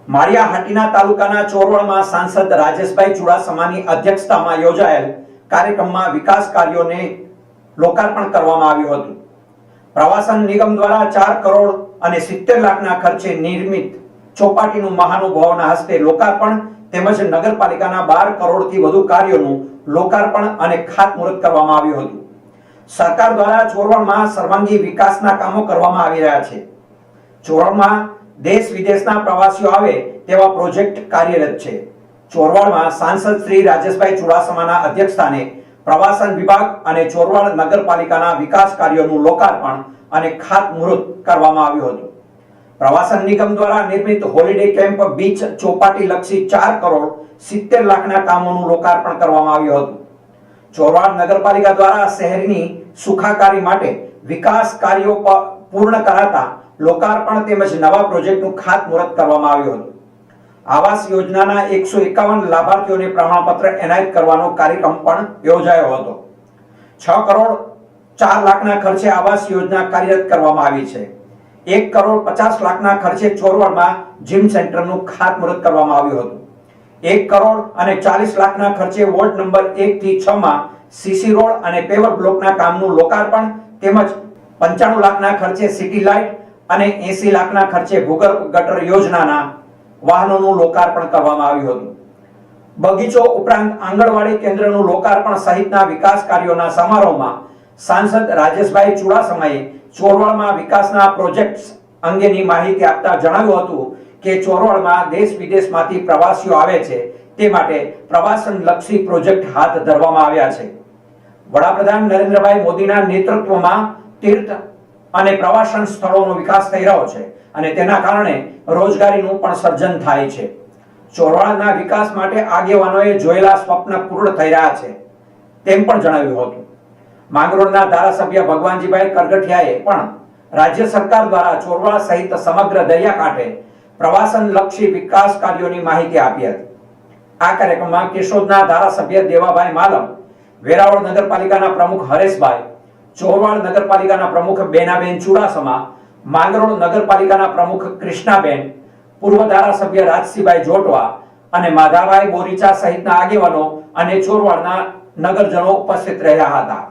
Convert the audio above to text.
માળિયાહાટીના તાલુકાના ચોરવાડમાં સાંસદ રાજેશભાઈ ચુડાસમાની અધ્યક્ષતામાં યોજાયેલ કાર્યક્રમમાં વિકાસ કાર્યોને લોકાર્પણ કરવામાં આવ્યું હતું. પ્રવાસન નિગમ દ્વારા 4 કરોડ અને 70 લાખના ખર્ચે નિર્મિત ચોપાટીનું મહાનુભાવોના હસ્તે લોકાર્પણ તેમજ નગરપાલિકાના 12 કરોડથી વધુ કાર્યોનું લોકાર્પણ અને ખાતમુહૂર્ત કરવામાં આવ્યું હતું. સરકાર દ્વારા ચોરવાડમાં સર્વાંગી વિકાસના કામો કરવામાં આવી રહ્યા છે. ચોરવાડમાં દેશ વિદેશના પ્રવાસીઓ આવે તેવા પ્રોજેક્ટ કાર્યરત છે. ચોરવાડમાં સાંસદ શ્રી રાજેશભાઈ ચુડાસમાના અધ્યક્ષસ્થાને પ્રવાસન વિભાગ અને ચોરવાડ નગરપાલિકાના વિકાસ કાર્યોનું લોકાર્પણ અને ખાતમુહૂર્ત કરવામાં આવ્યું હતું. પ્રવાસન નિગમ દ્વારા નિર્મિત હોલિડે કેમ્પ બીચ ચોપાટી લક્ષી 4 કરોડ 70 લાખના કામોનું લોકાર્પણ કરવામાં આવ્યું હતું. ચોરવાડ નગરપાલિકા દ્વારા શહેરની સુખાકારી માટે વિકાસ કાર્યો પૂર્ણ કરાતા લોકાર્પણ તેમજ નવા પ્રોજેક્ટનું ખાતમુહૂર્ત કરવામાં આવ્યું હતું. આવાસ યોજનાના 151 લાભાર્થીઓને પ્રમાણપત્ર એનાયત કરવાનો કાર્યક્રમ પણ યોજાયો હતો. 6 કરોડ 4 લાખના ખર્ચે આવાસ યોજના કાર્યરત કરવામાં આવી છે. 1 કરોડ 50 લાખના ખર્ચે ચોરવાડમાં જીમ સેન્ટરનું ખાતમુહૂર્ત કરવામાં આવ્યું હતું. 1 કરોડ અને 40 લાખના ખર્ચે વોર્ડ નંબર 1 થી 6 માં સીસી રોડ અને પેવર બ્લોકના કામનું લોકાર્પણ તેમજ 95 લાખના ખર્ચે સિટી લાઇટ અને 80 લાખના ખર્ચે ભૂગર્ભ ગટર યોજનાના વાહનોનું લોકાર્પણ કરવામાં આવ્યું હતું. બગીચો ઉપરાંત આંગણવાડી કેન્દ્રનું લોકાર્પણ સહિતના વિકાસ કાર્યોના સમારોહમાં સાંસદ રાજેશભાઈ ચુડાસમાએ ચોરવાડમાં વિકાસના પ્રોજેક્ટ્સ અંગેની માહિતી આપતા જણાવ્યું હતું કે ચોરવાડમાં દેશ વિદેશમાંથી પ્રવાસીઓ આવે છે તે માટે પ્રવાસન લક્ષી પ્રોજેક્ટ હાથ ધરવામાં આવ્યા છે. વડાપ્રધાન નરેન્દ્રભાઈ મોદીના નેતૃત્વમાં તીર્થ અને પ્રવાસન સ્થળોનો વિકાસ થઈ રહ્યો છે અને તેના કારણે રોજગારીનું પણ સર્જન થાય છે. ચોરવાડના વિકાસ માટે આગેવાનોએ જોયેલા સ્વપ્ન પૂર્ણ થઈ રહ્યા છે તેમ પણ જણાવ્યું હતું. માંગરોળના ધારાસભ્ય ભગવાનજીભાઈ કરગઠિયાએ પણ રાજ્ય સરકાર દ્વારા ચોરવાડ સહિત સમગ્ર દરિયાકાંઠે પ્રવાસન લક્ષી વિકાસ કાર્યોની માહિતી આપી હતી. આ કાર્યક્રમમાં કેશોદના ધારાસભ્ય દેવાભાઈ માલમ, વેરાવળ નગરપાલિકાના પ્રમુખ હરેશભાઈ, ચોરવાડ નગરપાલિકાના પ્રમુખ બેનાબેન ચુડાસમા, માંગરોળ નગરપાલિકાના પ્રમુખ કૃષ્ણાબેન, પૂર્વ ધારાસભ્ય રાજસિંહભાઈ જોટવા અને માધાભાઈ બોરીચા સહિતના આગેવાનો અને ચોરવાડના નગરજનો ઉપસ્થિત રહ્યા હતા.